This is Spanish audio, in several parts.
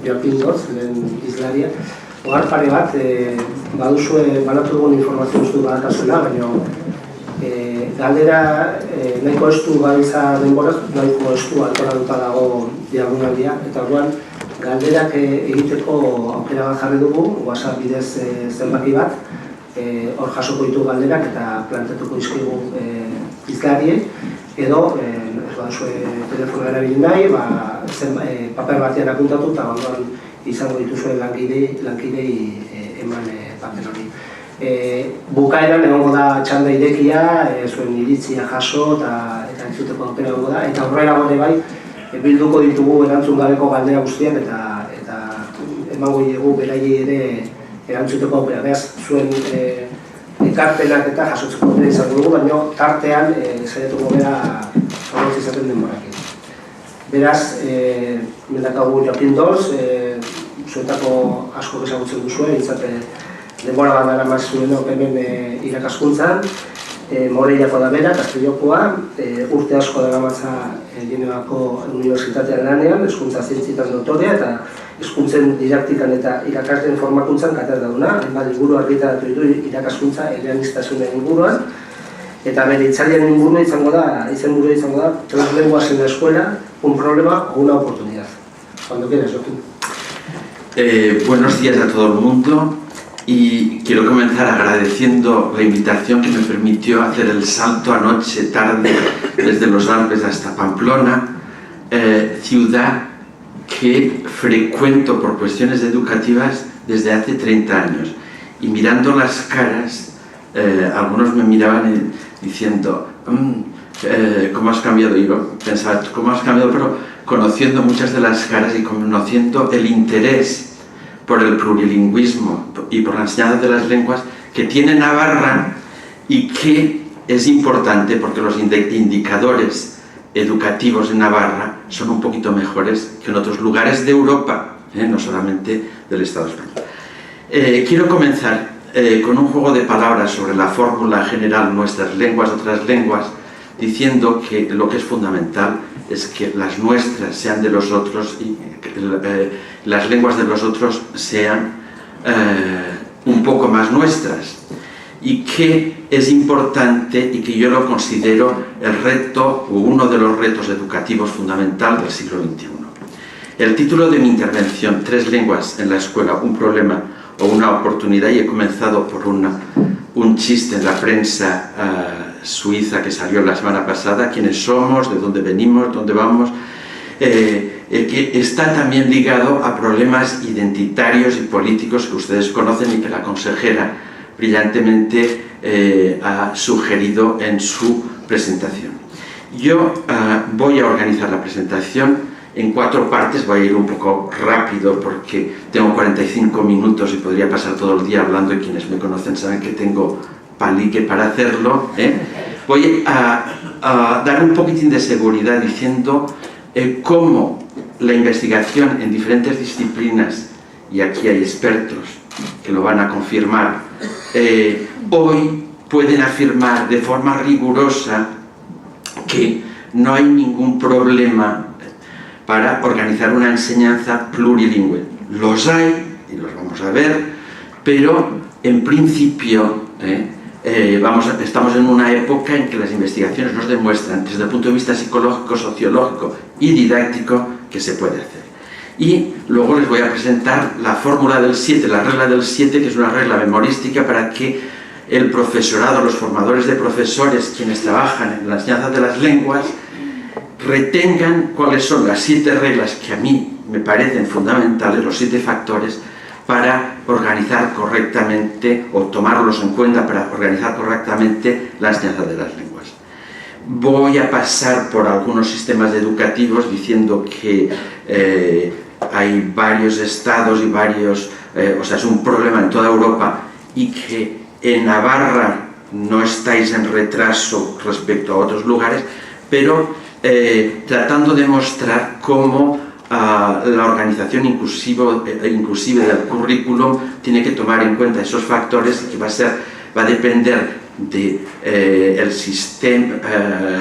Joaquin Dotz, lehen izlaria. Ogar pare bat, baduzue banatu dugun informazio guztu badakazela, baina galdera nahiko estu gabiltza denboraz, nahiko estu altoratuta dago diagonaldia, eta orduan galderak egiteko aukera bat jarri dugu, WhatsApp bidez zenbaki bat, hor jasoko ditu galderak eta planteatuko dizkigu izlariei, edo telefonoa erabili nahi, paper batean apuntatu eta ondoan izango dituzuen lankidei eman paper hori. Bukaeran egongo da txanda irekia, zuen iritzia jaso eta entzuteko aukera egongo da, eta horrela gode bai, bilduko ditugu erantzun gabeko galdera guztiak eta emango diegu beraiei ere erantzuteko aukera. Beraz, zuen ekarpenak eta jasotzeko aukera izango dugu, baina tartean saiatuko gara zorrotz izaten denborakin. Beraz, mendakagu Joaquin Dotz, zuetako asko ezagutzen duzue, izate denbora bat dara mazuen hemen irakaskuntzan, Moreiako da bera, Kastellokoa, urte asko dara matza Genevako Unibertsitatean lanean, hezkuntza zientzietan doktorea eta hezkuntzen didaktikan eta irakasleen formakuntzan katedraduna, hainbat liburu argitaratu ditu irakaskuntza eleaniztasunen inguruan, eta bere hitzaldiaren ingurua izango da, Las lenguas en la escuela, un problema o una oportunidad. Cuando quieras, Joaquín. Buenos días a todo el mundo. Y quiero comenzar agradeciendo la invitación que me permitió hacer el salto anoche tarde desde Los Alpes hasta Pamplona, ciudad que frecuento por cuestiones educativas desde hace 30 años. Y mirando las caras, algunos me miraban diciendo, ¿cómo has cambiado? Y yo pensaba, ¿cómo has cambiado? Pero conociendo muchas de las caras y conociendo el interés por el plurilingüismo y por la enseñanza de las lenguas que tiene Navarra y que es importante porque los indicadores educativos en Navarra son un poquito mejores que en otros lugares de Europa, no solamente del Estado español. Quiero comenzar con un juego de palabras sobre la fórmula general nuestras lenguas, otras lenguas, diciendo que lo que es fundamental es que las nuestras sean de los otros y las lenguas de los otros sean un poco más nuestras, y que es importante y que yo lo considero el reto o uno de los retos educativos fundamental del siglo XXI. El título de mi intervención, Tres lenguas en la escuela, un problema o una oportunidad, y he comenzado por un chiste en la prensa suiza que salió la semana pasada, quiénes somos, de dónde venimos, dónde vamos, que está también ligado a problemas identitarios y políticos que ustedes conocen y que la consejera brillantemente ha sugerido en su presentación. Yo voy a organizar la presentación en 4 partes, voy a ir un poco rápido porque tengo 45 minutos y podría pasar todo el día hablando, y quienes me conocen saben que tengo palique para hacerlo. Voy a dar un poquitín de seguridad diciendo cómo la investigación en diferentes disciplinas, y aquí hay expertos que lo van a confirmar, hoy pueden afirmar de forma rigurosa que no hay ningún problema para organizar una enseñanza plurilingüe. Los hay, y los vamos a ver, pero en principio estamos en una época en que las investigaciones nos demuestran desde el punto de vista psicológico, sociológico y didáctico que se puede hacer. Y luego les voy a presentar la fórmula del 7, la regla del 7, que es una regla memorística para que el profesorado, los formadores de profesores, quienes trabajan en la enseñanza de las lenguas, retengan cuáles son las 7 reglas que a mí me parecen fundamentales, los 7 factores para organizar correctamente, o tomarlos en cuenta para organizar correctamente la enseñanza de las lenguas. Voy a pasar por algunos sistemas educativos diciendo que hay varios estados y varios, o sea, es un problema en toda Europa, y que en Navarra no estáis en retraso respecto a otros lugares, pero tratando de mostrar cómo la organización inclusive del currículum tiene que tomar en cuenta esos factores, y que va a depender de el sistema,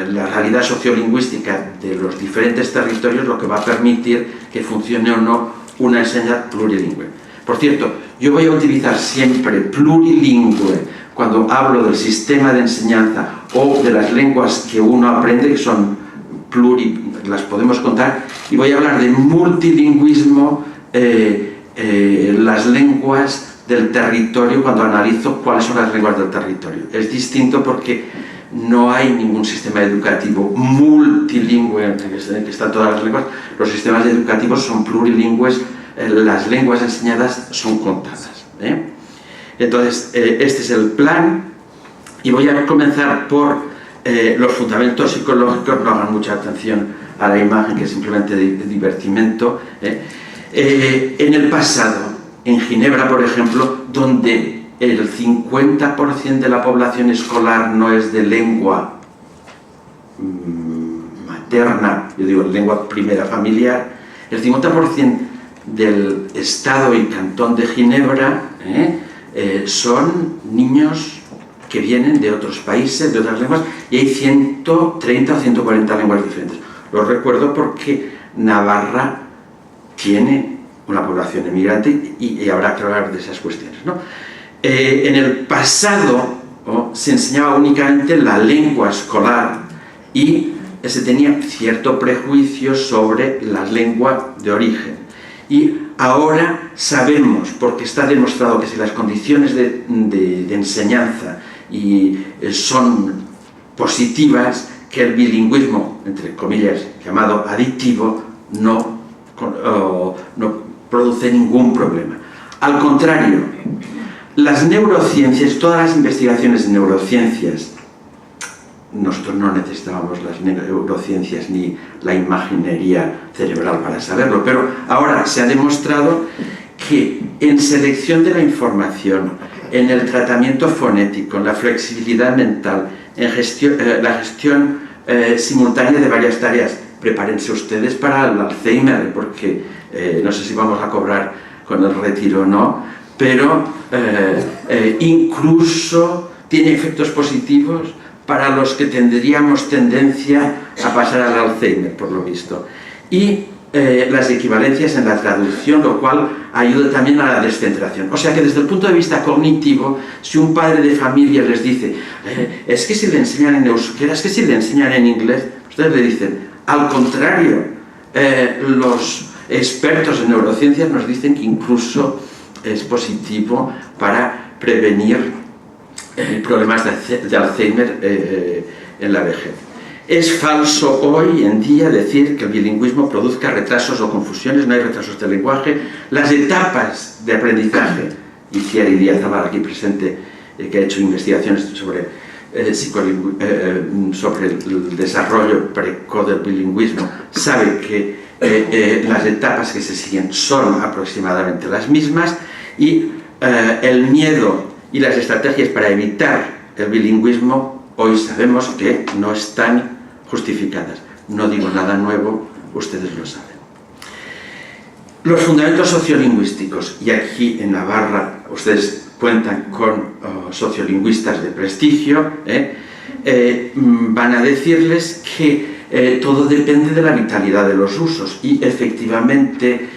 la realidad sociolingüística de los diferentes territorios, lo que va a permitir que funcione o no una enseñanza plurilingüe. Por cierto, yo voy a utilizar siempre plurilingüe cuando hablo del sistema de enseñanza o de las lenguas que uno aprende, que son las podemos contar, y voy a hablar de multilingüismo, las lenguas del territorio, cuando analizo cuáles son las lenguas del territorio. Es distinto porque no hay ningún sistema educativo multilingüe en que están todas las lenguas. Los sistemas educativos son plurilingües, las lenguas enseñadas son contadas. Entonces, este es el plan, y voy a comenzar por los fundamentos psicológicos. No hagan mucha atención a la imagen, que es simplemente de divertimento. En el pasado, en Ginebra, por ejemplo, donde el 50% de la población escolar no es de lengua materna, yo digo lengua primera familiar, el 50% del estado y cantón de Ginebra son niños que vienen de otros países, de otras lenguas, y hay 130 o 140 lenguas diferentes. Lo recuerdo porque Navarra tiene una población emigrante y habrá que hablar de esas cuestiones, ¿no? En el pasado se enseñaba únicamente la lengua escolar y se tenía cierto prejuicio sobre la lengua de origen. Y ahora sabemos, porque está demostrado, que si las condiciones de enseñanza son positivas, que el bilingüismo, entre comillas, llamado adictivo, no produce ningún problema. Al contrario, las neurociencias, todas las investigaciones de neurociencias, nosotros no necesitábamos las neurociencias ni la imaginería cerebral para saberlo, pero ahora se ha demostrado que en selección de la información, en el tratamiento fonético, en la flexibilidad mental, en la gestión simultánea de varias tareas. Prepárense ustedes para el Alzheimer, porque no sé si vamos a cobrar con el retiro o no, pero incluso tiene efectos positivos para los que tendríamos tendencia a pasar al Alzheimer, por lo visto. Y las equivalencias en la traducción, lo cual ayuda también a la descentración. O sea que desde el punto de vista cognitivo, si un padre de familia les dice es que si le enseñan en euskera, es que si le enseñan en inglés, ustedes le dicen, al contrario, los expertos en neurociencias nos dicen que incluso es positivo para prevenir problemas de Alzheimer en la vejez. Es falso hoy en día decir que el bilingüismo produzca retrasos o confusiones. No hay retrasos de lenguaje. Las etapas de aprendizaje, y Thierry Díaz-Zabal, aquí presente, que ha hecho investigaciones sobre el desarrollo precoz del bilingüismo, sabe que las etapas que se siguen son aproximadamente las mismas, y el miedo y las estrategias para evitar el bilingüismo hoy sabemos que no están justificadas. No digo nada nuevo, ustedes lo saben. Los fundamentos sociolingüísticos, y aquí en Navarra ustedes cuentan con sociolingüistas de prestigio, van a decirles que todo depende de la vitalidad de los usos, y efectivamente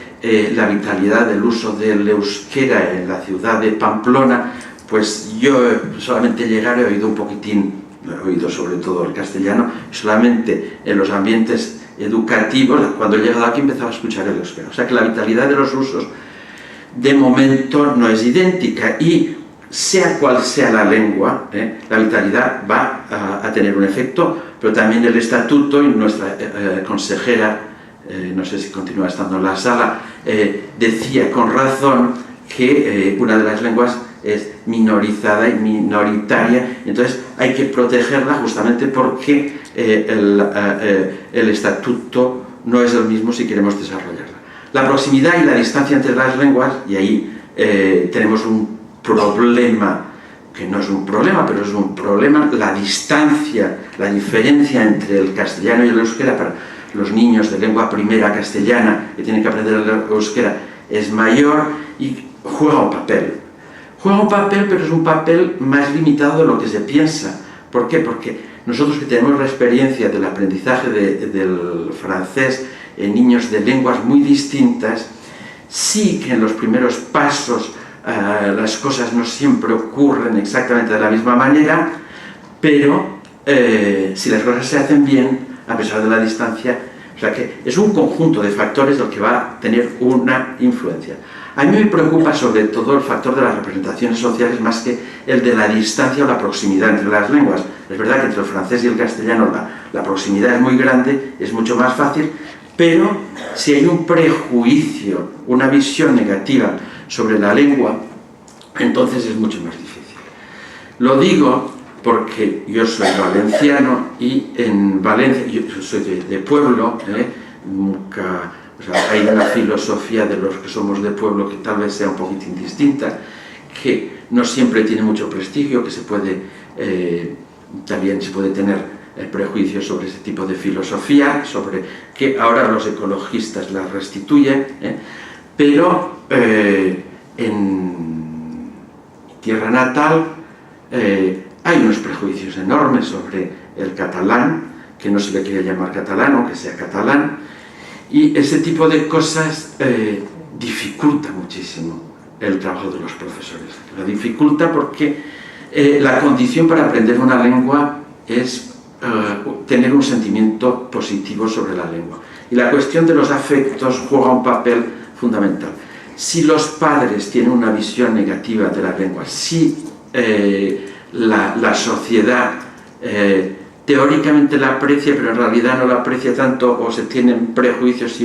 la vitalidad del uso del euskera en la ciudad de Pamplona, pues yo solamente llegar he oído un poquitín, he oído sobre todo el castellano, solamente en los ambientes educativos. Cuando he llegado aquí empezaba a escuchar el euskera. O sea que la vitalidad de los usos de momento no es idéntica, y sea cual sea la lengua, la vitalidad va a tener un efecto, pero también el estatuto, y nuestra consejera, no sé si continúa estando en la sala, decía con razón que una de las lenguas es minorizada y minoritaria, entonces hay que protegerla justamente porque el estatuto no es el mismo si queremos desarrollarla. La proximidad y la distancia entre las lenguas, y ahí tenemos un problema, que no es un problema, pero es un problema, la distancia, la diferencia entre el castellano y el euskera para los niños de lengua primera castellana que tienen que aprender el euskera es mayor, y juega un papel. Juega un papel, pero es un papel más limitado de lo que se piensa. ¿Por qué? Porque nosotros que tenemos la experiencia del aprendizaje del francés en niños de lenguas muy distintas, Sí que en los primeros pasos las cosas no siempre ocurren exactamente de la misma manera, pero si las cosas se hacen bien, a pesar de la distancia, o sea que es un conjunto de factores lo que va a tener una influencia. A mí me preocupa sobre todo el factor de las representaciones sociales más que el de la distancia o la proximidad entre las lenguas. Es verdad que entre el francés y el castellano la proximidad es muy grande, es mucho más fácil, pero si hay un prejuicio, una visión negativa sobre la lengua, entonces es mucho más difícil. Lo digo porque yo soy valenciano y en Valencia, yo soy de pueblo, nunca, o sea, hay una filosofía de los que somos de pueblo que tal vez sea un poquito indistinta, que no siempre tiene mucho prestigio, que se puede, también se puede tener prejuicios sobre ese tipo de filosofía, sobre que ahora los ecologistas la restituyen, pero en tierra natal hay unos prejuicios enormes sobre el catalán, que no se le quiere llamar catalán, aunque sea catalán, y ese tipo de cosas dificulta muchísimo el trabajo de los profesores. Lo dificulta porque la condición para aprender una lengua es tener un sentimiento positivo sobre la lengua. Y la cuestión de los afectos juega un papel fundamental. Si los padres tienen una visión negativa de la lengua, si la sociedad teóricamente la aprecia, pero en realidad no la aprecia tanto, o se tienen prejuicios,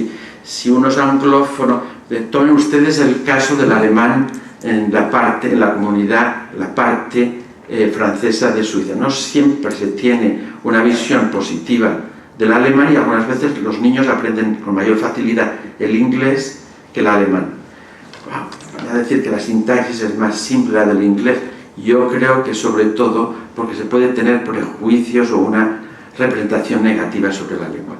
si uno es anglófono, tomen ustedes el caso del alemán en la comunidad, la parte francesa de Suiza. No siempre se tiene una visión positiva del alemán y algunas veces los niños aprenden con mayor facilidad el inglés que el alemán. Voy a decir que la sintaxis es más simple la del inglés. Yo creo que sobre todo porque se puede tener prejuicios o una representación negativa sobre la lengua.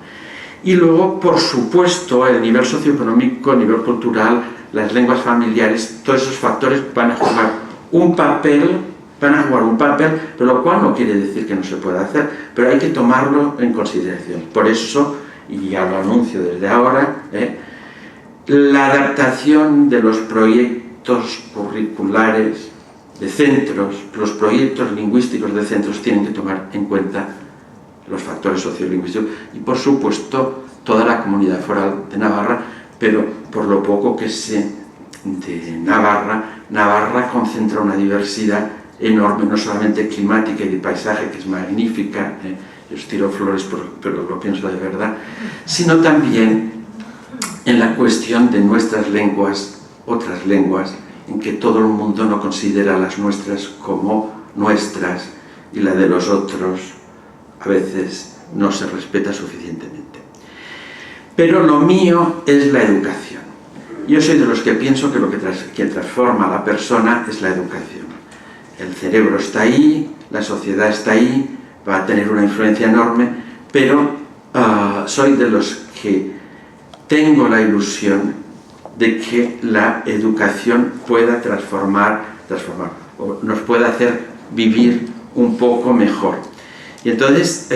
Y luego, por supuesto, el nivel socioeconómico, el nivel cultural, las lenguas familiares, todos esos factores van a jugar un papel, pero lo cual no quiere decir que no se pueda hacer, pero hay que tomarlo en consideración. Por eso, y ya lo anuncio desde ahora, la adaptación de los proyectos curriculares de centros, los proyectos lingüísticos de centros tienen que tomar en cuenta los factores sociolingüísticos y, por supuesto, toda la comunidad foral de Navarra, pero por lo poco que sé de Navarra concentra una diversidad enorme, no solamente climática y de paisaje, que es magnífica, yo os tiro flores, pero lo pienso de verdad, sino también en la cuestión de nuestras lenguas, otras lenguas, en que todo el mundo no considera las nuestras como nuestras y la de los otros a veces no se respeta suficientemente. Pero lo mío es la educación. Yo soy de los que pienso que lo que transforma a la persona es la educación. El cerebro está ahí, la sociedad está ahí, va a tener una influencia enorme, pero soy de los que tengo la ilusión de que la educación pueda transformar o nos pueda hacer vivir un poco mejor. Y entonces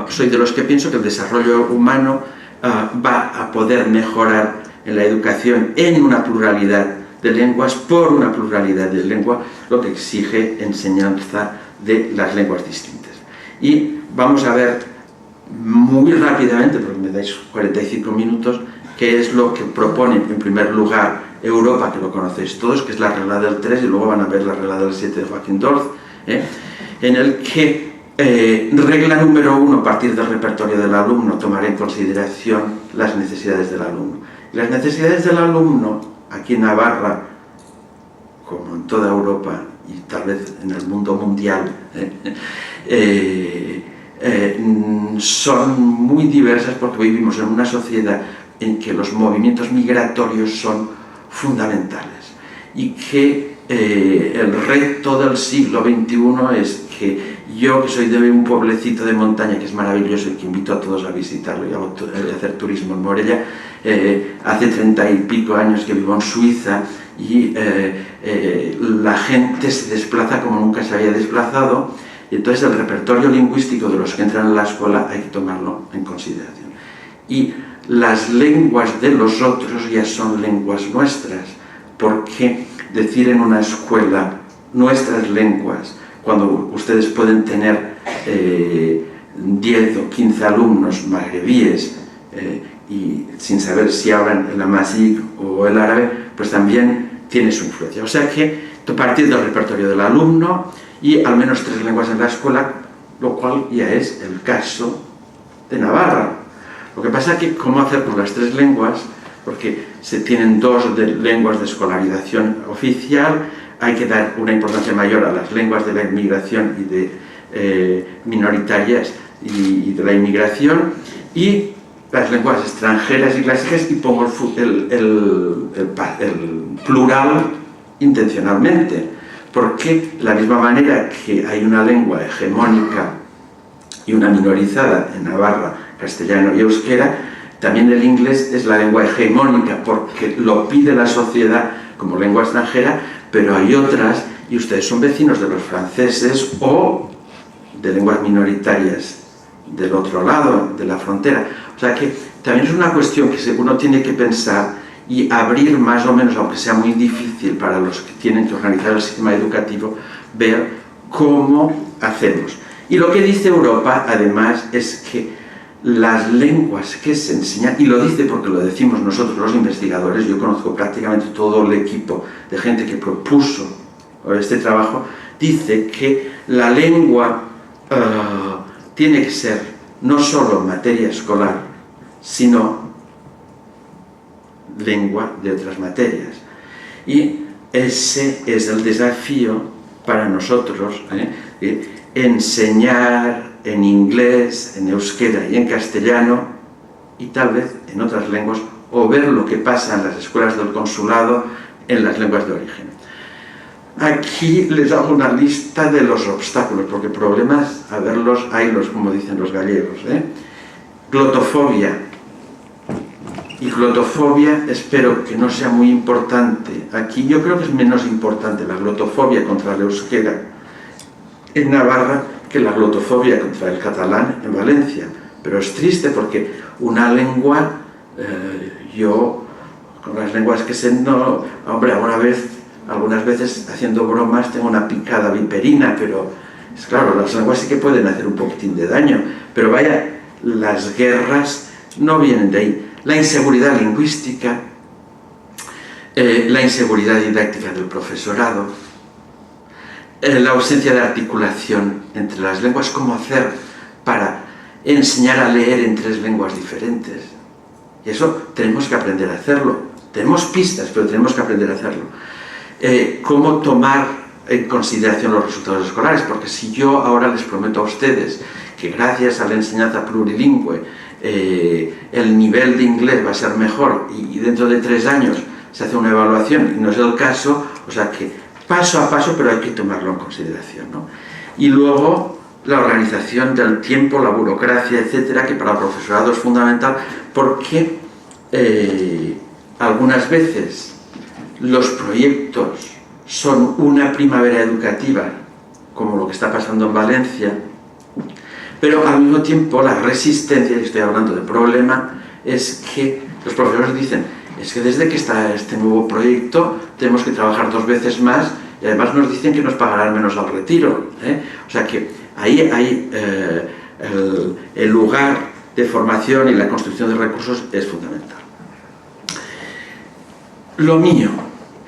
soy de los que pienso que el desarrollo humano va a poder mejorar en la educación en una pluralidad de lenguas, por una pluralidad de lenguas, lo que exige enseñanza de las lenguas distintas. Y vamos a ver muy rápidamente, porque me dais 45 minutos, qué es lo que propone en primer lugar Europa, que lo conocéis todos, que es la regla del 3, y luego van a ver la regla del 7 de Joachim Dorf, en el que regla número 1, a partir del repertorio del alumno, tomar en consideración las necesidades del alumno. Y las necesidades del alumno, aquí en Navarra, como en toda Europa y tal vez en el mundo mundial, son muy diversas porque vivimos en una sociedad en que los movimientos migratorios son fundamentales y que el reto del siglo XXI es que yo, que soy de un pueblecito de montaña que es maravilloso y que invito a todos a visitarlo y a hacer turismo en Morella, hace 30 y pico años que vivo en Suiza y la gente se desplaza como nunca se había desplazado, y entonces el repertorio lingüístico de los que entran a la escuela hay que tomarlo en consideración. Y las lenguas de los otros ya son lenguas nuestras, porque decir en una escuela nuestras lenguas, cuando ustedes pueden tener 10 o 15 alumnos magrebíes y sin saber si hablan el amazigh o el árabe, pues también tiene su influencia. O sea que partir del repertorio del alumno y al menos 3 lenguas en la escuela, lo cual ya es el caso de Navarra. Lo que pasa es que cómo hacer con las 3 lenguas, porque se tienen 2 lenguas de escolarización oficial, hay que dar una importancia mayor a las lenguas de la inmigración y de minoritarias y de la inmigración, y las lenguas extranjeras y clásicas, y pongo el plural intencionalmente, porque de la misma manera que hay una lengua hegemónica y una minorizada en Navarra, castellano y euskera, también el inglés es la lengua hegemónica porque lo pide la sociedad como lengua extranjera, pero hay otras, y ustedes son vecinos de los franceses o de lenguas minoritarias del otro lado de la frontera. O sea que también es una cuestión que uno tiene que pensar y abrir más o menos, aunque sea muy difícil para los que tienen que organizar el sistema educativo, ver cómo hacemos. Y lo que dice Europa, además, es que las lenguas que se enseñan, y lo dice porque lo decimos nosotros los investigadores, yo conozco prácticamente todo el equipo de gente que propuso este trabajo, dice que la lengua tiene que ser no solo materia escolar, sino lengua de otras materias. Y ese es el desafío para nosotros, enseñar en inglés, en euskera y en castellano, y tal vez en otras lenguas, o ver lo que pasa en las escuelas del consulado en las lenguas de origen. Aquí les hago una lista de los obstáculos, porque problemas, a verlos, haylos, como dicen los gallegos. Glotofobia. Y glotofobia espero que no sea muy importante. Aquí yo creo que es menos importante la glotofobia contra el euskera en Navarra que la glotofobia contra el catalán en Valencia. Pero es triste porque una lengua, yo con las lenguas que sé, no, hombre, algunas veces haciendo bromas tengo una picada viperina, pero es claro, las lenguas sí que pueden hacer un poquitín de daño, pero vaya, las guerras no vienen de ahí. La inseguridad lingüística, la inseguridad didáctica del profesorado, la ausencia de articulación entre las lenguas, cómo hacer para enseñar a leer en 3 lenguas diferentes. Y eso tenemos que aprender a hacerlo. Tenemos pistas, pero tenemos que aprender a hacerlo. Cómo tomar en consideración los resultados escolares, porque si yo ahora les prometo a ustedes que gracias a la enseñanza plurilingüe el nivel de inglés va a ser mejor y dentro de 3 años se hace una evaluación y no es el caso, o sea que paso a paso, pero hay que tomarlo en consideración, ¿no? Y luego la organización del tiempo, la burocracia, etcétera, que para el profesorado es fundamental porque algunas veces los proyectos son una primavera educativa, como lo que está pasando en Valencia, pero al mismo tiempo la resistencia, y estoy hablando de problema, es que los profesores dicen, es que desde que está este nuevo proyecto tenemos que trabajar 2 veces más y además nos dicen que nos pagarán menos al retiro, O sea que ahí hay el lugar de formación y la construcción de recursos es fundamental. Lo mío,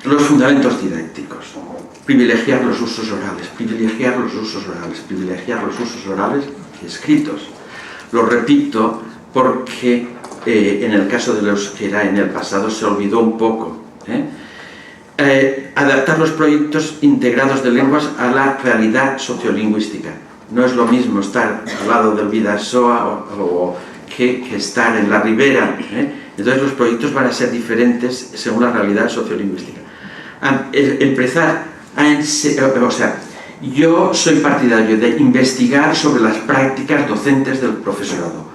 los fundamentos didácticos, privilegiar los usos orales, privilegiar los usos orales, privilegiar los usos orales y escritos. Lo repito porque en el caso del euskera en el pasado se olvidó un poco. Adaptar los proyectos integrados de lenguas a la realidad sociolingüística. No es lo mismo estar al lado del Bidasoa que estar en la ribera. Entonces los proyectos van a ser diferentes según la realidad sociolingüística. Empezar a yo soy partidario de investigar sobre las prácticas docentes del profesorado.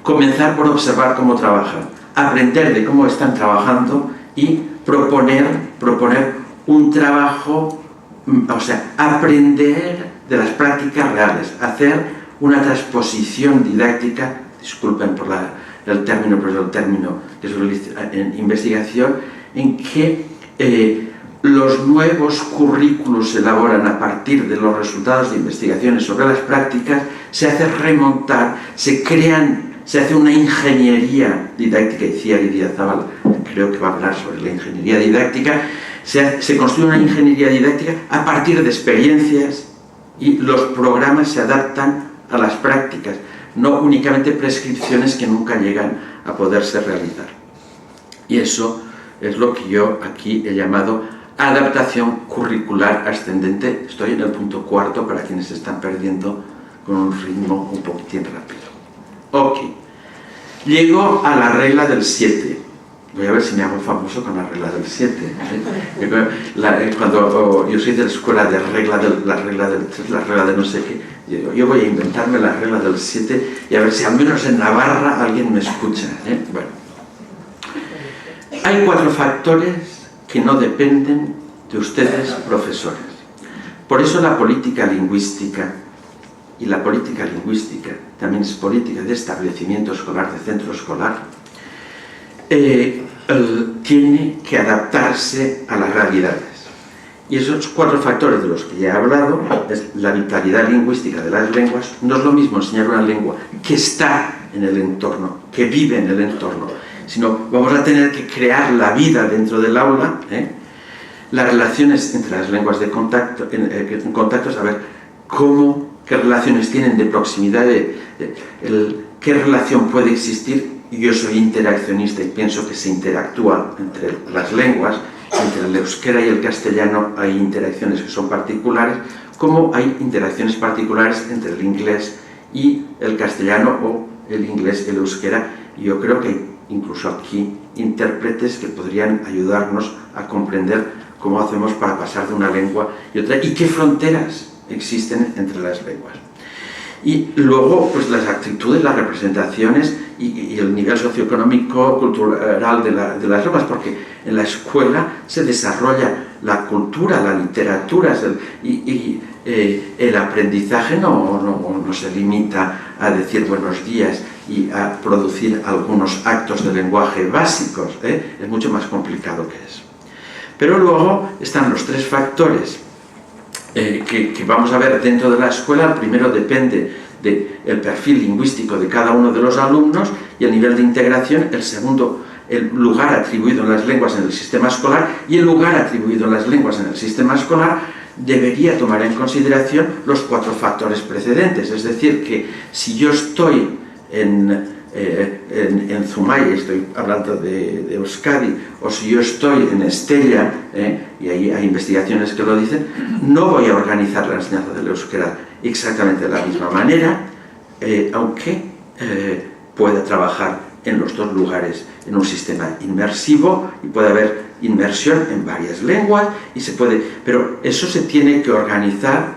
Comenzar por observar cómo trabajan, aprender de cómo están trabajando y proponer un trabajo, aprender de las prácticas reales, hacer una transposición didáctica, disculpen por el término, pues el término que se utiliza en investigación, en que los nuevos currículos se elaboran a partir de los resultados de investigaciones sobre las prácticas, se hace remontar, se hace una ingeniería didáctica, y Ciar Idiazábal creo que va a hablar sobre la ingeniería didáctica, se construye una ingeniería didáctica a partir de experiencias y los programas se adaptan a las prácticas, no únicamente prescripciones que nunca llegan a poderse realizar. Y eso es lo que yo aquí he llamado adaptación curricular ascendente. Estoy en el punto 4 para quienes se están perdiendo con un ritmo un poquitín rápido. Ok, llego a la regla del 7. Voy a ver si me hago famoso con la regla del 7. Cuando yo soy de la escuela de la regla del 3, la regla de no sé qué, yo voy a inventarme la regla del 7 y a ver si al menos en Navarra alguien me escucha. Bueno, hay 4 factores que no dependen de ustedes, profesores. Por eso la política lingüística, y la política lingüística también es política de establecimiento escolar, de centro escolar, tiene que adaptarse a las realidades. Y esos 4 factores de los que ya he hablado, es la vitalidad lingüística de las lenguas. No es lo mismo enseñar una lengua que está en el entorno, que vive en el entorno, sino vamos a tener que crear la vida dentro del aula, las relaciones entre las lenguas de contacto, en contacto, saber qué relaciones tienen de proximidad, qué relación puede existir. Yo soy interaccionista y pienso que se interactúa entre las lenguas, entre el euskera y el castellano hay interacciones que son particulares, como hay interacciones particulares entre el inglés y el castellano, o el inglés y el euskera. Y yo creo que hay incluso aquí intérpretes que podrían ayudarnos a comprender cómo hacemos para pasar de una lengua y otra, y qué fronteras existen entre las lenguas. Y luego, pues las actitudes, las representaciones y el nivel socioeconómico, cultural de las lenguas, porque en la escuela se desarrolla la cultura, la literatura, y el aprendizaje no se limita a decir buenos días y a producir algunos actos de lenguaje básicos, es mucho más complicado que eso. Pero luego están los 3 factores que vamos a ver dentro de la escuela. El primero depende del perfil lingüístico de cada uno de los alumnos y el nivel de integración. El segundo, el lugar atribuido en las lenguas en el sistema escolar, y el lugar atribuido en las lenguas en el sistema escolar debería tomar en consideración los 4 factores precedentes. Es decir, que si yo estoy en Zumaya, estoy hablando de Euskadi, o si yo estoy en Estella, y ahí hay investigaciones que lo dicen, no voy a organizar la enseñanza del euskera exactamente de la misma manera, aunque pueda trabajar en los 2 lugares en un sistema inmersivo, y puede haber inmersión en varias lenguas, pero eso se tiene que organizar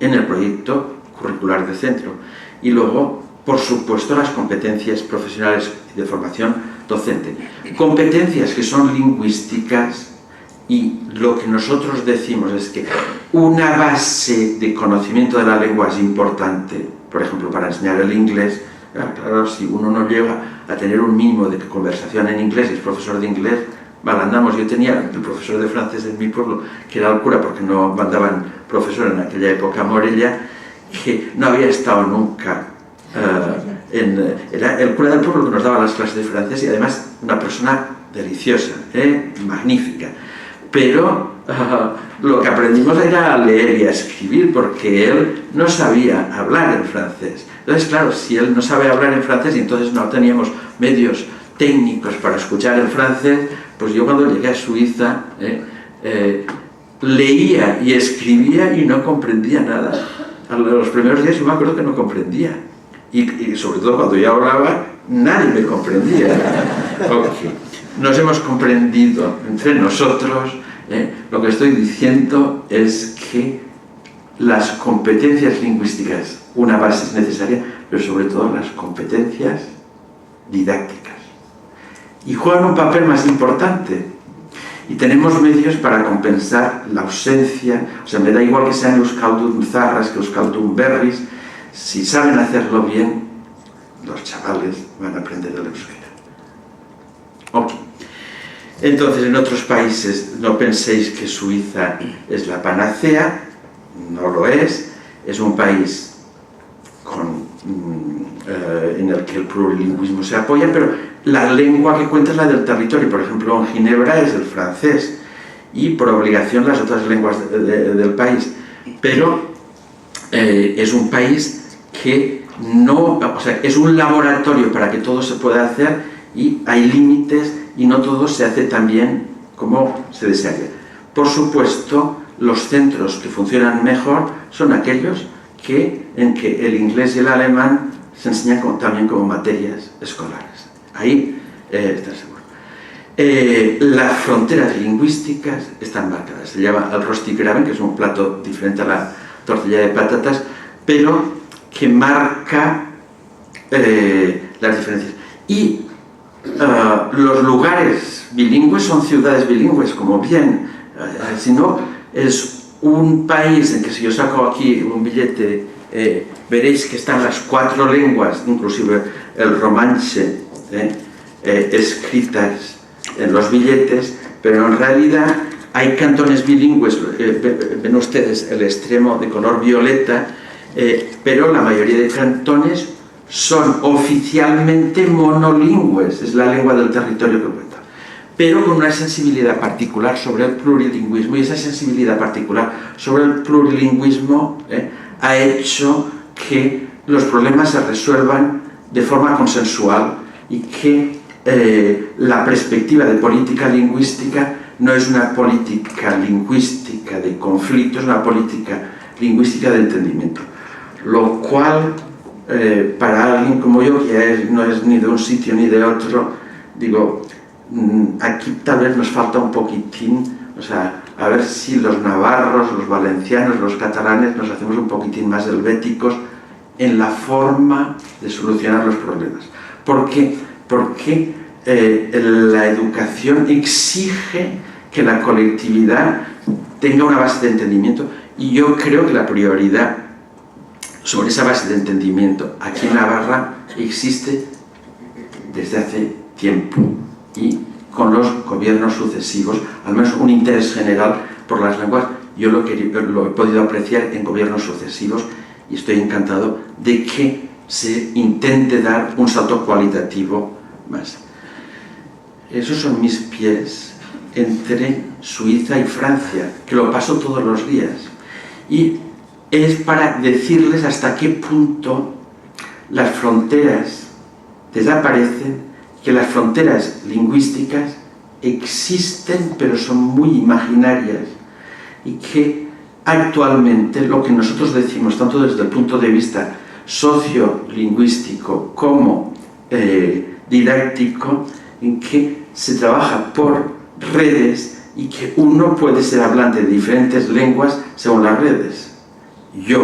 en el proyecto curricular de centro. Y luego, por supuesto, las competencias profesionales y de formación docente. Competencias que son lingüísticas, y lo que nosotros decimos es que una base de conocimiento de la lengua es importante. Por ejemplo, para enseñar el inglés, claro, si uno no llega a tener un mínimo de conversación en inglés y es profesor de inglés, mal andamos. Yo tenía el profesor de francés en mi pueblo, que era el cura, porque no mandaban profesor en aquella época Morella, que no había estado nunca era el cura del pueblo que nos daba las clases de francés, y además una persona deliciosa, magnífica. Pero lo que aprendimos era a leer y a escribir, porque él no sabía hablar en francés. Entonces, claro, si él no sabe hablar en francés y entonces no teníamos medios técnicos para escuchar el francés, pues yo cuando llegué a Suiza leía y escribía y no comprendía nada. A los primeros días yo me acuerdo que no comprendía. Y sobre todo cuando yo hablaba, nadie me comprendía. Okay. Nos hemos comprendido entre nosotros. Lo que estoy diciendo es que las competencias lingüísticas, una base es necesaria, pero sobre todo las competencias didácticas. Y juegan un papel más importante. Y tenemos medios para compensar la ausencia. O sea, me da igual que sean euskaldun zarras que euskaldun berris. Si saben hacerlo bien, los chavales van a aprender el euskera. Ok. Entonces, en otros países no penséis que Suiza es la panacea, no lo es un país en el que el plurilingüismo se apoya, pero la lengua que cuenta es la del territorio. Por ejemplo, en Ginebra es el francés y por obligación las otras lenguas del país, pero es un país que no, o sea, es un laboratorio para que todo se pueda hacer y hay límites y no todo se hace tan bien como se desearía. Por supuesto, los centros que funcionan mejor son aquellos en que el inglés y el alemán se enseñan también como materias escolares. Ahí está seguro. Las fronteras lingüísticas están marcadas. Se llama el Röstigraben, que es un plato diferente a la tortilla de patatas, pero que marca las diferencias. Y los lugares bilingües son ciudades bilingües, como bien, si no, es un país en que si yo saco aquí un billete, veréis que están las 4 lenguas, inclusive el romanche, escritas en los billetes, pero en realidad hay cantones bilingües, ven ustedes el extremo de color violeta, pero la mayoría de cantones son oficialmente monolingües, es la lengua del territorio que cuenta, pero con una sensibilidad particular sobre el plurilingüismo, y esa sensibilidad particular sobre el plurilingüismo ha hecho que los problemas se resuelvan de forma consensual y que la perspectiva de política lingüística no es una política lingüística de conflicto, es una política lingüística de entendimiento, lo cual para alguien como yo, que no es ni de un sitio ni de otro, digo, aquí tal vez nos falta un poquitín, o sea, a ver si los navarros, los valencianos, los catalanes nos hacemos un poquitín más helvéticos en la forma de solucionar los problemas. ¿Por qué? Porque la educación exige que la colectividad tenga una base de entendimiento, y yo creo que la prioridad sobre esa base de entendimiento aquí en Navarra existe desde hace tiempo, y con los gobiernos sucesivos, al menos un interés general por las lenguas, yo lo he podido apreciar en gobiernos sucesivos, y estoy encantado de que se intente dar un salto cualitativo más. Esos son mis pies entre Suiza y Francia, que lo paso todos los días, y es para decirles hasta qué punto las fronteras desaparecen, que las fronteras lingüísticas existen pero son muy imaginarias, y que actualmente lo que nosotros decimos, tanto desde el punto de vista sociolingüístico como didáctico, en que se trabaja por redes y que uno puede ser hablante de diferentes lenguas según las redes. Yo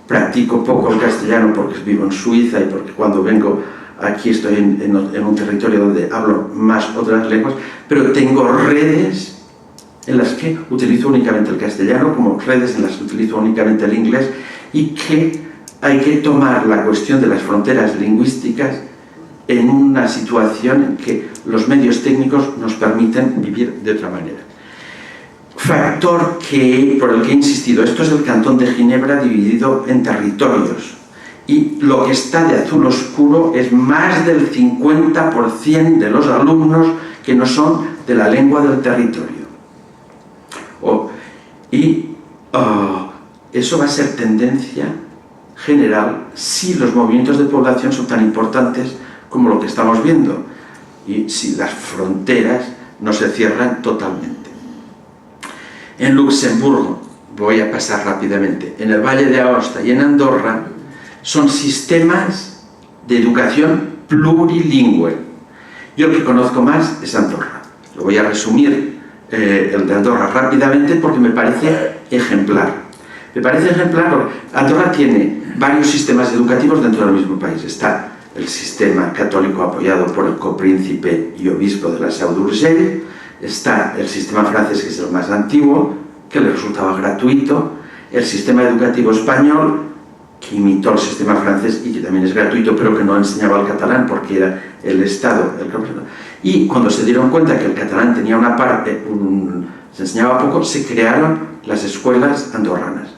practico poco el castellano porque vivo en Suiza y porque cuando vengo aquí estoy en un territorio donde hablo más otras lenguas, pero tengo redes en las que utilizo únicamente el castellano, como redes en las que utilizo únicamente el inglés, y que hay que tomar la cuestión de las fronteras lingüísticas en una situación en que los medios técnicos nos permiten vivir de otra manera. Factor por el que he insistido, esto es el cantón de Ginebra dividido en territorios, y lo que está de azul oscuro es más del 50% de los alumnos que no son de la lengua del territorio. Eso va a ser tendencia general si los movimientos de población son tan importantes como lo que estamos viendo, y si las fronteras no se cierran totalmente. En Luxemburgo, voy a pasar rápidamente, en el Valle de Aosta y en Andorra, son sistemas de educación plurilingüe. Yo el que conozco más es Andorra. Lo voy a resumir el de Andorra rápidamente porque me parece ejemplar. Me parece ejemplar porque Andorra tiene varios sistemas educativos dentro del mismo país. Está el sistema católico apoyado por el copríncipe y obispo de la Seu d'Urgell, está el sistema francés, que es el más antiguo, que le resultaba gratuito, el sistema educativo español, que imitó el sistema francés y que también es gratuito, pero que no enseñaba el catalán porque era el Estado el que lo presentaba. Y cuando se dieron cuenta que el catalán tenía una parte, se enseñaba poco, se crearon las escuelas andorranas,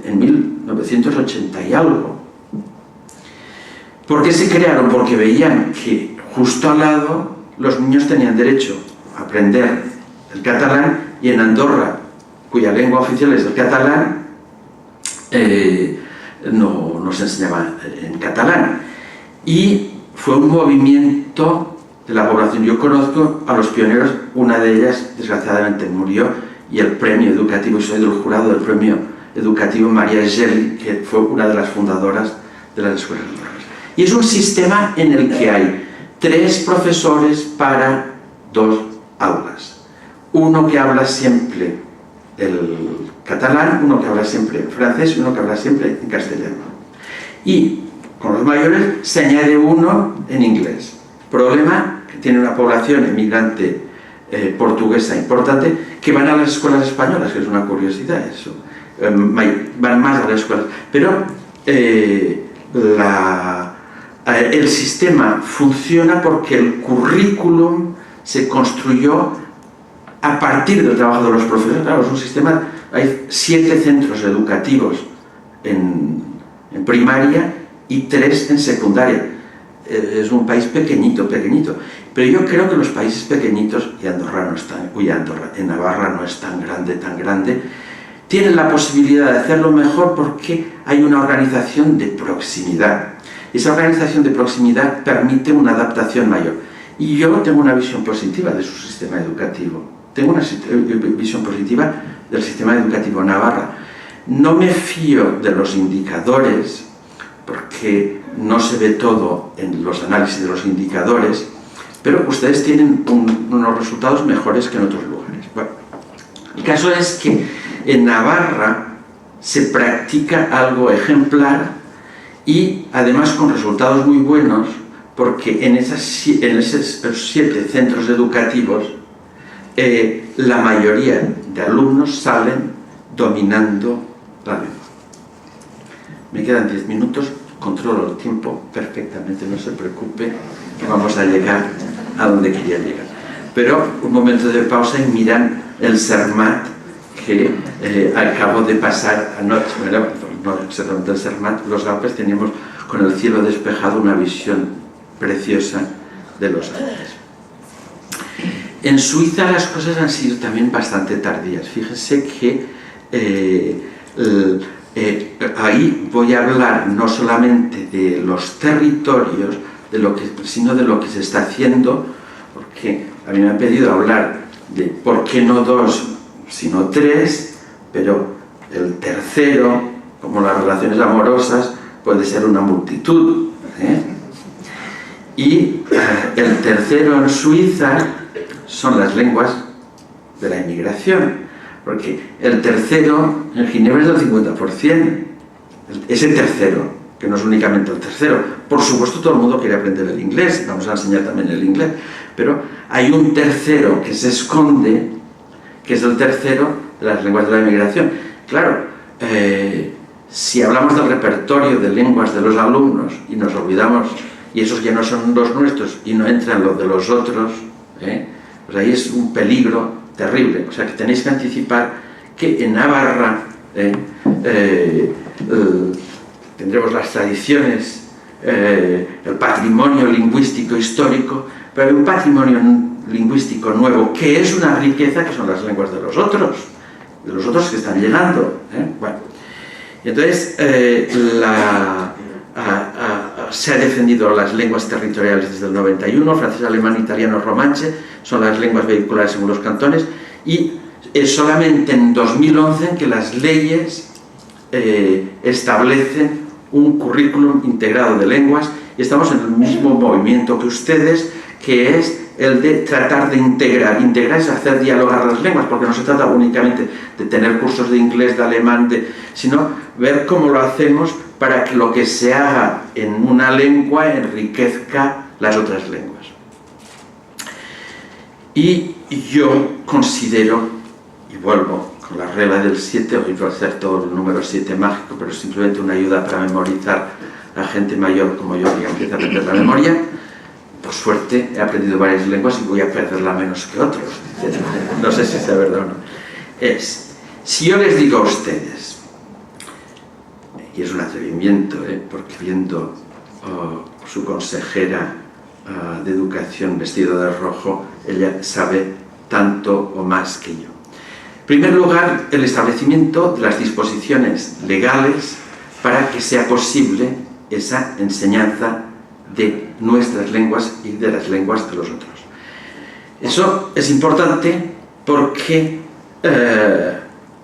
en 1980 y algo. ¿Por qué se crearon? Porque veían que justo al lado los niños tenían derecho a aprender el catalán, y en Andorra, cuya lengua oficial es el catalán, no se enseñaba en catalán. Y fue un movimiento de la población. Yo conozco a los pioneros, una de ellas desgraciadamente murió, y el premio educativo, soy del jurado del premio educativo María Geli, que fue una de las fundadoras de las escuelas andorranas. Y es un sistema en el que hay 3 profesores para 2 aulas. Uno que habla siempre el catalán, uno que habla siempre francés y uno que habla siempre en castellano. Y con los mayores se añade uno en inglés. Problema que tiene una población emigrante portuguesa importante, que van a las escuelas españolas, que es una curiosidad eso. Van más a las escuelas. Pero el sistema funciona porque el currículum se construyó a partir del trabajo de los profesores. Claro, es un sistema, hay 7 centros educativos en primaria y 3 en secundaria. Es un país pequeñito, pequeñito. Pero yo creo que los países pequeñitos, y Andorra no es en Navarra no es tan grande, tienen la posibilidad de hacerlo mejor porque hay una organización de proximidad. Esa organización de proximidad permite una adaptación mayor. Y yo tengo una visión positiva de su sistema educativo. Tengo una visión positiva del sistema educativo en Navarra. No me fío de los indicadores, porque no se ve todo en los análisis de los indicadores, pero ustedes tienen unos resultados mejores que en otros lugares. Bueno, el caso es que en Navarra se practica algo ejemplar y además con resultados muy buenos, porque en esos 7 centros educativos la mayoría de alumnos salen dominando la lengua. Me quedan 10 minutos, controlo el tiempo perfectamente, no se preocupe, que vamos a llegar a donde quería llegar. Pero un momento de pausa y miran el Sermat que acabo de pasar anoche. Bueno, no exactamente el Sermat, los Alpes, teníamos con el cielo despejado una visión preciosa de los Alpes. En Suiza las cosas han sido también bastante tardías. Fíjense que ahí voy a hablar no solamente de los territorios, sino de lo que se está haciendo, porque a mí me han pedido hablar de por qué no 2, sino 3, pero el tercero, como las relaciones amorosas, puede ser una multitud. Y el tercero en Suiza son las lenguas de la inmigración, porque el tercero en Ginebra es del 50%. Ese tercero, que no es únicamente el tercero. Por supuesto, todo el mundo quiere aprender el inglés, vamos a enseñar también el inglés, pero hay un tercero que se esconde, que es el tercero de las lenguas de la inmigración. Claro, si hablamos del repertorio de lenguas de los alumnos y nos olvidamos, y esos ya no son los nuestros y no entran los de los otros, pues ahí es un peligro terrible. O sea que tenéis que anticipar que en Navarra tendremos las tradiciones, el patrimonio lingüístico histórico, pero hay un patrimonio lingüístico nuevo que es una riqueza, que son las lenguas de los otros que están llegando. Bueno, y entonces se ha defendido las lenguas territoriales desde el 91, francés, alemán, italiano, romanche, son las lenguas vehiculares según los cantones, y es solamente en 2011 que las leyes establecen un currículum integrado de lenguas, y estamos en el mismo movimiento que ustedes, que es el de tratar de integrar es hacer dialogar las lenguas, porque no se trata únicamente de tener cursos de inglés, de alemán, sino ver cómo lo hacemos para que lo que se haga en una lengua enriquezca las otras lenguas. Y yo considero, y vuelvo con la regla del 7, hoy va a ser todo el número 7 mágico, pero simplemente una ayuda para memorizar a gente mayor como yo que empieza a perder la memoria. Por suerte he aprendido varias lenguas y voy a perderla menos que otros. No sé si es verdad o no. Si yo les digo a ustedes, y es un atrevimiento, porque viendo su consejera de educación vestida de rojo, ella sabe tanto o más que yo. En primer lugar, el establecimiento de las disposiciones legales para que sea posible esa enseñanza de nuestras lenguas y de las lenguas de los otros. Eso es importante porque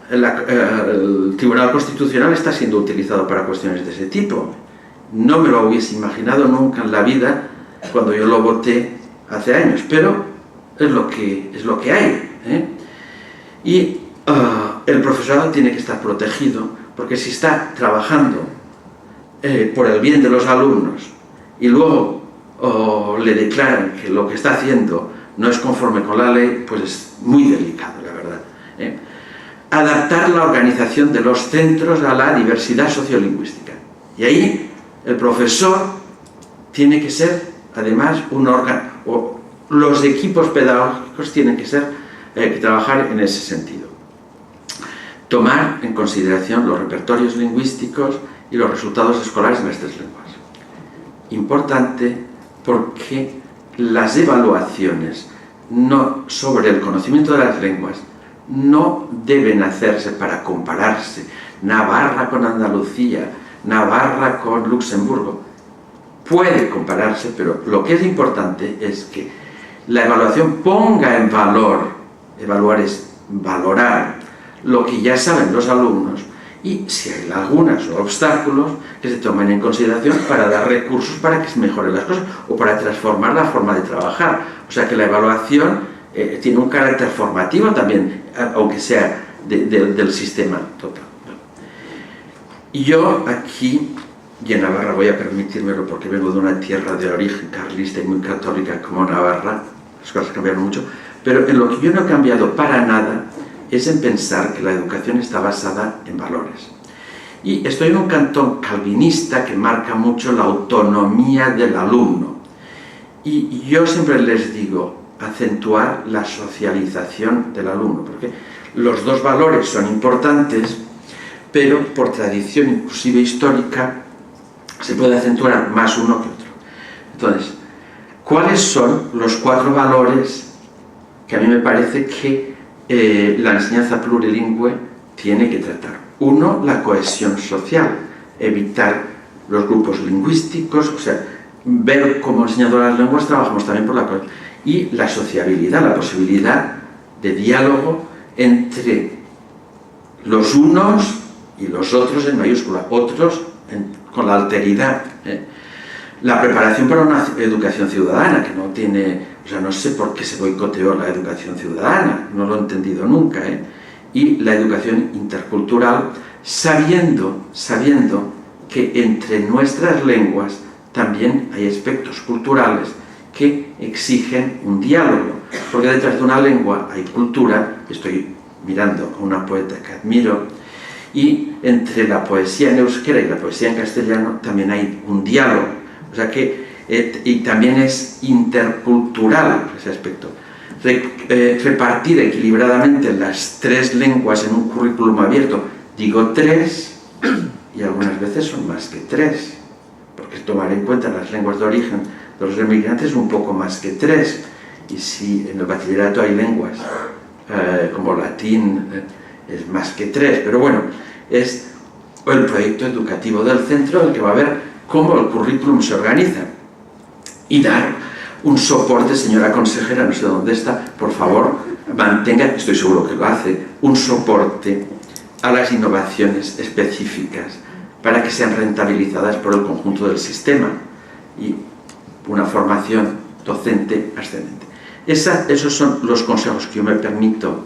el Tribunal Constitucional está siendo utilizado para cuestiones de ese tipo. No me lo hubiese imaginado nunca en la vida cuando yo lo voté hace años, pero es lo que hay, Y el profesorado tiene que estar protegido, porque si está trabajando por el bien de los alumnos y luego le declaran que lo que está haciendo no es conforme con la ley, pues es muy delicado, la verdad. Adaptar la organización de los centros a la diversidad sociolingüística. Y ahí el profesor tiene que ser, además, un órgano, o los equipos pedagógicos tienen que trabajar en ese sentido. Tomar en consideración los repertorios lingüísticos y los resultados escolares en las tres lenguas. Importante porque las evaluaciones sobre el conocimiento de las lenguas no deben hacerse para compararse Navarra con Andalucía, Navarra con Luxemburgo. Puede compararse, pero lo que es importante es que la evaluación ponga en valor, evaluar es valorar lo que ya saben los alumnos, y si hay lagunas o obstáculos que se tomen en consideración para dar recursos para que se mejoren las cosas o para transformar la forma de trabajar. O sea que la evaluación tiene un carácter formativo también, aunque sea del sistema total. Y yo aquí, y en Navarra voy a permitírmelo porque vengo de una tierra de origen carlista y muy católica como Navarra, las cosas cambiaron mucho, pero en lo que yo no he cambiado para nada es en pensar que la educación está basada en valores. Y estoy en un cantón calvinista que marca mucho la autonomía del alumno. Y yo siempre les digo, acentuar la socialización del alumno, porque los dos valores son importantes, pero por tradición inclusive histórica se puede acentuar más uno que otro. Entonces, ¿cuáles son los 4 valores que a mí me parece que la enseñanza plurilingüe tiene que tratar? 1, la cohesión social, evitar los grupos lingüísticos, o sea, ver cómo enseñando las lenguas trabajamos también por la cohesión. Y la sociabilidad, la posibilidad de diálogo entre los unos y los otros en mayúscula, otros con la alteridad. La preparación para una educación ciudadana, que no tiene, o sea, no sé por qué se boicoteó la educación ciudadana, no lo he entendido nunca, Y la educación intercultural, sabiendo que entre nuestras lenguas también hay aspectos culturales que exigen un diálogo, porque detrás de una lengua hay cultura. Estoy mirando a una poeta que admiro, y entre la poesía en euskera y la poesía en castellano también hay un diálogo, o sea que y también es intercultural ese aspecto. Repartir equilibradamente las 3 lenguas en un currículum abierto, digo 3, y algunas veces son más que 3, porque tomar en cuenta las lenguas de origen de los emigrantes un poco más que 3, y si en el bachillerato hay lenguas como latín, es más que 3, pero bueno, es el proyecto educativo del centro el que va a ver cómo el currículum se organiza, y dar un soporte, señora consejera, no sé dónde está, por favor, mantenga, estoy seguro que lo hace, un soporte a las innovaciones específicas para que sean rentabilizadas por el conjunto del sistema, y una formación docente ascendente. Esos son los consejos que yo me permito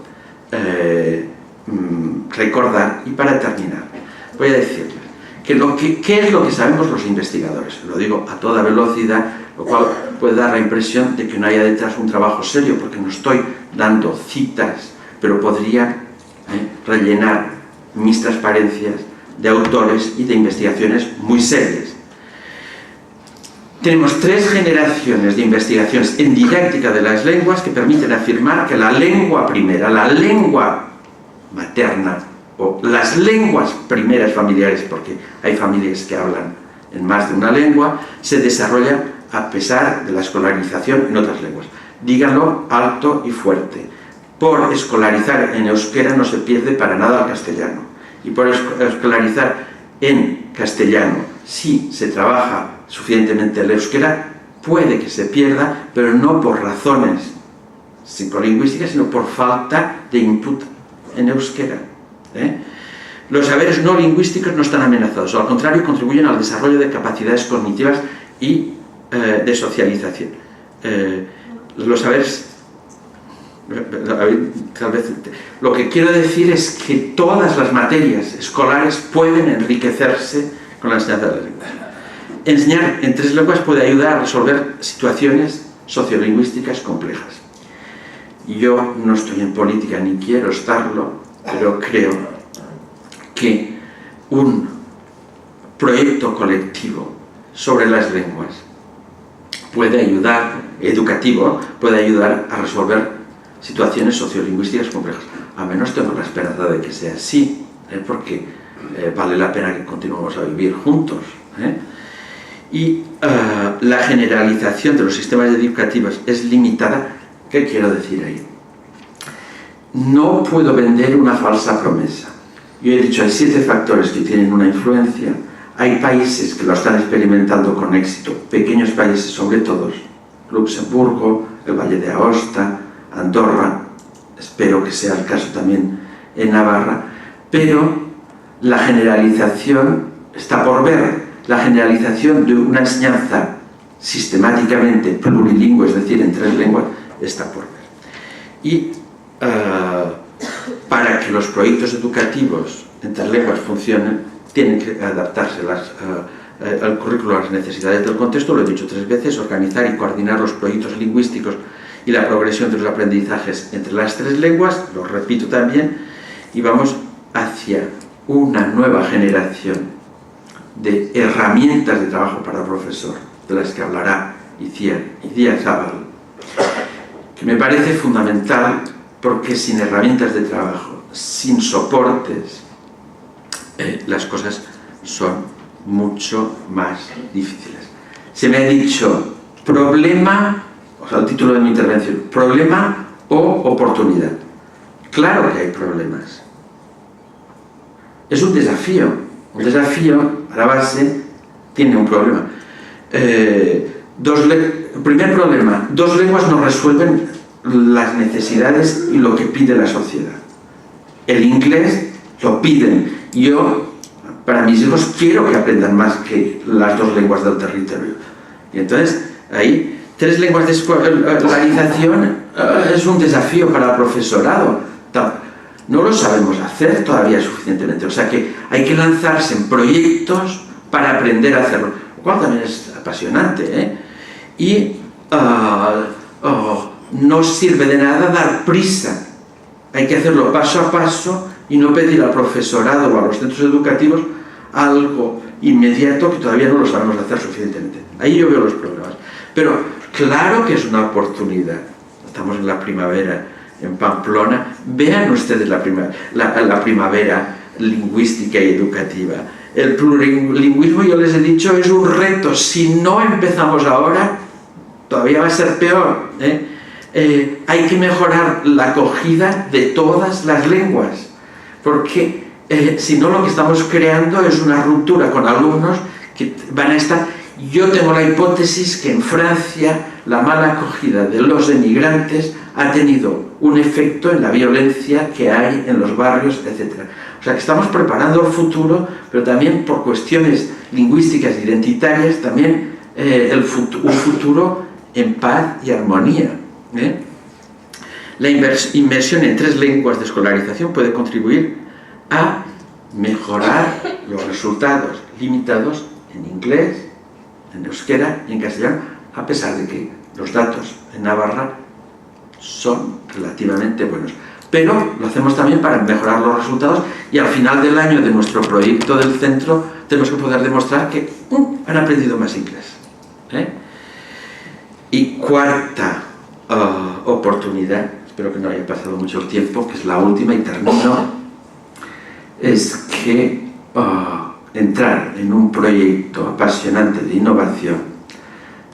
recordar. Y para terminar, voy a decirles ¿qué es lo que sabemos los investigadores? Lo digo a toda velocidad, lo cual puede dar la impresión de que no haya detrás un trabajo serio, porque no estoy dando citas, pero podría rellenar mis transparencias de autores y de investigaciones muy serias. Tenemos 3 generaciones de investigaciones en didáctica de las lenguas que permiten afirmar que la lengua primera, la lengua materna, o las lenguas primeras familiares, porque hay familias que hablan en más de una lengua, se desarrollan a pesar de la escolarización en otras lenguas. Díganlo alto y fuerte. Por escolarizar en euskera no se pierde para nada el castellano. Y por escolarizar en castellano, si se trabaja suficientemente el euskera, puede que se pierda, pero no por razones psicolingüísticas, sino por falta de input en euskera. Los saberes no lingüísticos no están amenazados, al contrario, contribuyen al desarrollo de capacidades cognitivas y de socialización. Los saberes, tal vez, lo que quiero decir es que todas las materias escolares pueden enriquecerse con la enseñanza de las lenguas. Enseñar en 3 lenguas puede ayudar a resolver situaciones sociolingüísticas complejas. Yo no estoy en política ni quiero estarlo, pero creo que un proyecto colectivo sobre las lenguas puede ayudar, educativo, puede ayudar a resolver situaciones sociolingüísticas complejas. A menos tengo la esperanza de que sea así, porque vale la pena que continuemos a vivir juntos. Y la generalización de los sistemas educativos es limitada. ¿Qué quiero decir ahí? No puedo vender una falsa promesa. Yo he dicho, hay 7 factores que tienen una influencia. Hay países que lo están experimentando con éxito, pequeños países sobre todo, Luxemburgo, el Valle de Aosta, Andorra, espero que sea el caso también en Navarra, pero la generalización está por ver. La generalización de una enseñanza sistemáticamente plurilingüe, es decir, en 3 lenguas, está por ver. Y para que los proyectos educativos en 3 lenguas funcionen, tienen que adaptarse al currículo a las necesidades del contexto. Lo he dicho 3 veces: organizar y coordinar los proyectos lingüísticos y la progresión de los aprendizajes entre las 3 lenguas, lo repito también, y vamos hacia una nueva generación de herramientas de trabajo para el profesor, de las que hablará Idiazábal, que me parece fundamental, porque sin herramientas de trabajo, sin soportes, las cosas son mucho más difíciles. Se me ha dicho problema, o sea, el título de mi intervención, problema o oportunidad. Claro que hay problemas. Es un desafío. Un desafío, a la base, tiene un problema. Primer problema: 2 lenguas no resuelven las necesidades y lo que pide la sociedad. El inglés lo piden. Yo, para mis hijos, quiero que aprendan más que las 2 lenguas del territorio. Y entonces, ahí, 3 lenguas de escolarización es un desafío para el profesorado. No lo sabemos hacer todavía suficientemente, o sea que hay que lanzarse en proyectos para aprender a hacerlo, lo cual también es apasionante, y no sirve de nada dar prisa. Hay que hacerlo paso a paso y no pedir al profesorado o a los centros educativos algo inmediato que todavía no lo sabemos hacer suficientemente. Ahí yo veo los problemas, pero claro que es una oportunidad. Estamos en la primavera en Pamplona. Vean ustedes la primavera lingüística y educativa. El plurilingüismo, yo les he dicho, es un reto. Si no empezamos ahora, todavía va a ser peor. Hay que mejorar la acogida de todas las lenguas, porque si no, lo que estamos creando es una ruptura con alumnos que van a estar... Yo tengo la hipótesis que en Francia la mala acogida de los emigrantes ha tenido un efecto en la violencia que hay en los barrios, etc. O sea que estamos preparando el futuro, pero también por cuestiones lingüísticas e identitarias, también un futuro en paz y armonía. La inversión en 3 lenguas de escolarización puede contribuir a mejorar los resultados limitados en inglés, en euskera y en castellano, a pesar de que los datos en Navarra son relativamente buenos. pero lo hacemos también para mejorar los resultados y al final del año de nuestro proyecto del centro tenemos que poder demostrar que han aprendido más inglés. Y cuarta oportunidad, espero que no haya pasado mucho tiempo, que es la última y termino, es que entrar en un proyecto apasionante de innovación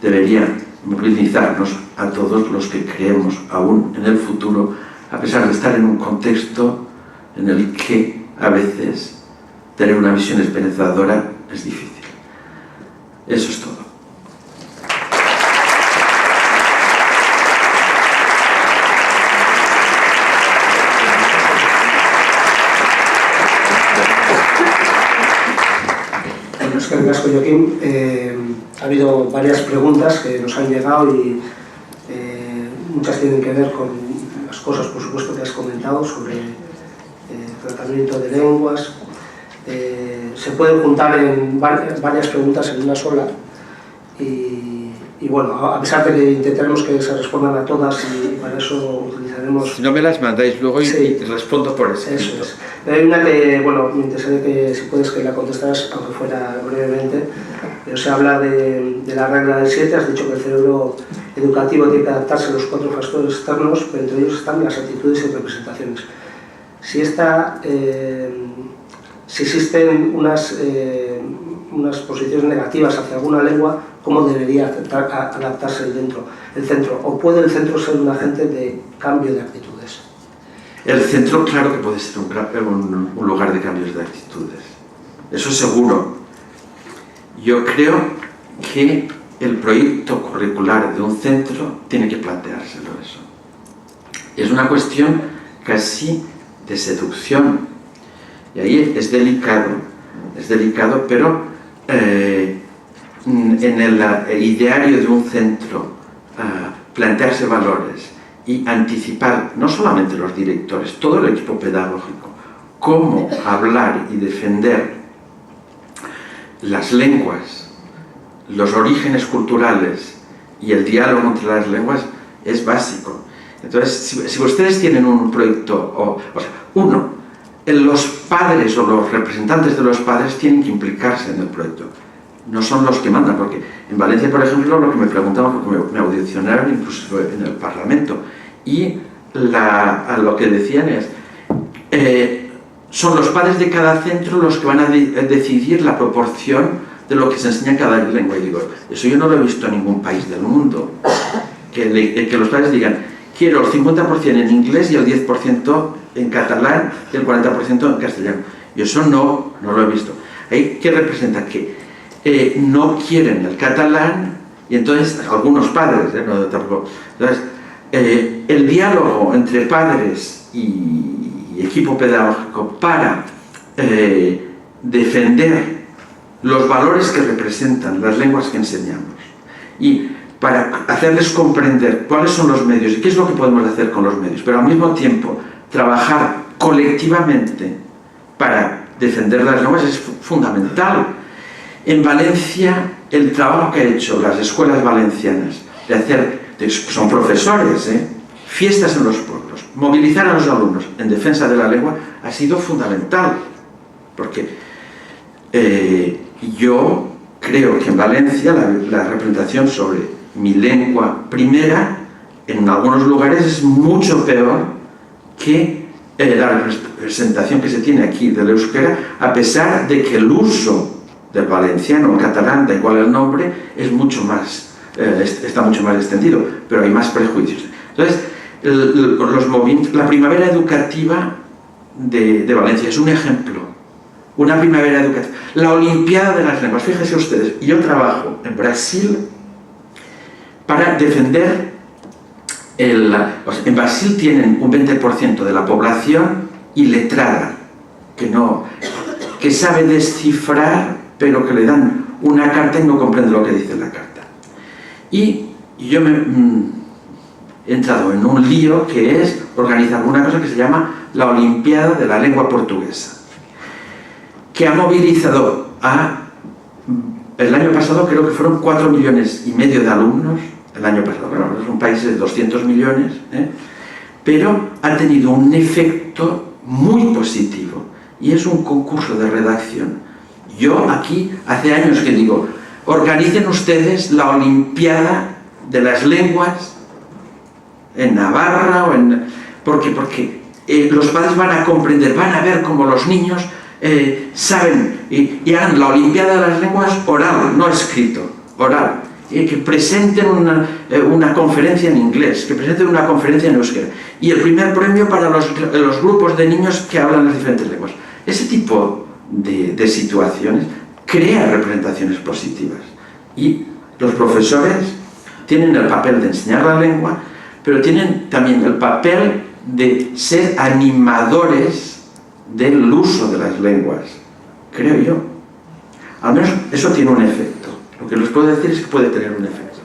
debería movilizarnos a todos los que creemos aún en el futuro, a pesar de estar en un contexto en el que a veces tener una visión esperanzadora es difícil. Eso es todo. Gracias, Joaquín. Ha habido varias preguntas que nos han llegado y muchas tienen que ver con las cosas, por supuesto, que has comentado sobre tratamiento de lenguas. Se pueden juntar en varias preguntas en una sola y bueno, a pesar de que intentaremos que se respondan a todas y para eso utilizaremos... Si no me las mandáis luego y respondo por escrito. Eso es. Pero hay una que, bueno, me interesaría que si puedes que la contestaras, aunque fuera brevemente, pero se habla de la regla del 7, has dicho que el cerebro educativo tiene que adaptarse a los 4 factores externos, pero entre ellos están las actitudes y representaciones. Si existen unas posiciones negativas hacia alguna lengua, ¿cómo debería adaptarse el centro? ¿O puede el centro ser un agente de cambio de actitudes? El centro, claro que puede ser un lugar de cambios de actitudes. Eso seguro. Yo creo que el proyecto curricular de un centro tiene que planteárselo eso. Es una cuestión casi de seducción. Y ahí es delicado, pero en el ideario de un centro plantearse valores y anticipar, no solamente los directores, todo el equipo pedagógico, cómo hablar y defender las lenguas, los orígenes culturales y el diálogo entre las lenguas es básico. Entonces, si ustedes tienen un proyecto, los padres o los representantes de los padres tienen que implicarse en el proyecto. No son los que mandan, porque en Valencia, por ejemplo, lo que me preguntaban, porque me audicionaron incluso en el Parlamento, y lo que decían es, son los padres de cada centro los que van a decidir la proporción de lo que se enseña en cada lengua. Y digo, eso yo no lo he visto en ningún país del mundo, que los padres digan, quiero el 50% en inglés y el 10% en catalán y el 40% en castellano. Y eso no lo he visto. ¿Qué representa? Que no quieren el catalán y entonces algunos padres, entonces el diálogo entre padres y equipo pedagógico para defender los valores que representan las lenguas que enseñamos y para hacerles comprender cuáles son los medios y qué es lo que podemos hacer con los medios, pero al mismo tiempo trabajar colectivamente para defender las lenguas es fundamental. En Valencia, el trabajo que han hecho las escuelas valencianas de hacer, son profesores, fiestas en los pueblos, movilizar a los alumnos en defensa de la lengua ha sido fundamental, porque yo creo que en Valencia la representación sobre mi lengua primera en algunos lugares es mucho peor que la representación que se tiene aquí del euskera, a pesar de que el uso del valenciano o catalán, da igual el nombre, es mucho más, está mucho más extendido, pero hay más prejuicios. Entonces, la primavera educativa de Valencia es un ejemplo, una primavera educativa. La Olimpiada de las Lenguas, fíjense ustedes, yo trabajo en Brasil para defender en Brasil tienen un 20% de la población iletrada, que sabe descifrar, pero que le dan una carta y no comprende lo que dice la carta. Y yo he entrado en un lío que es organizar una cosa que se llama la Olimpiada de la Lengua Portuguesa, que ha movilizado el año pasado creo que fueron 4,5 millones de alumnos, el año pasado, bueno, es un país de 200 millones, pero ha tenido un efecto muy positivo y es un concurso de redacción. Yo aquí hace años que digo, organicen ustedes la Olimpiada de las Lenguas en Navarra o en... Porque los padres van a comprender, van a ver cómo los niños saben y hagan la Olimpiada de las Lenguas oral, no escrito, oral. Que presenten una conferencia en inglés, que presenten una conferencia en euskera. Y el primer premio para los grupos de niños que hablan las diferentes lenguas. Ese tipo de situaciones crea representaciones positivas. Y los profesores tienen el papel de enseñar la lengua, pero tienen también el papel de ser animadores del uso de las lenguas, creo yo. Al menos eso tiene un efecto. Lo que les puedo decir es que puede tener un efecto.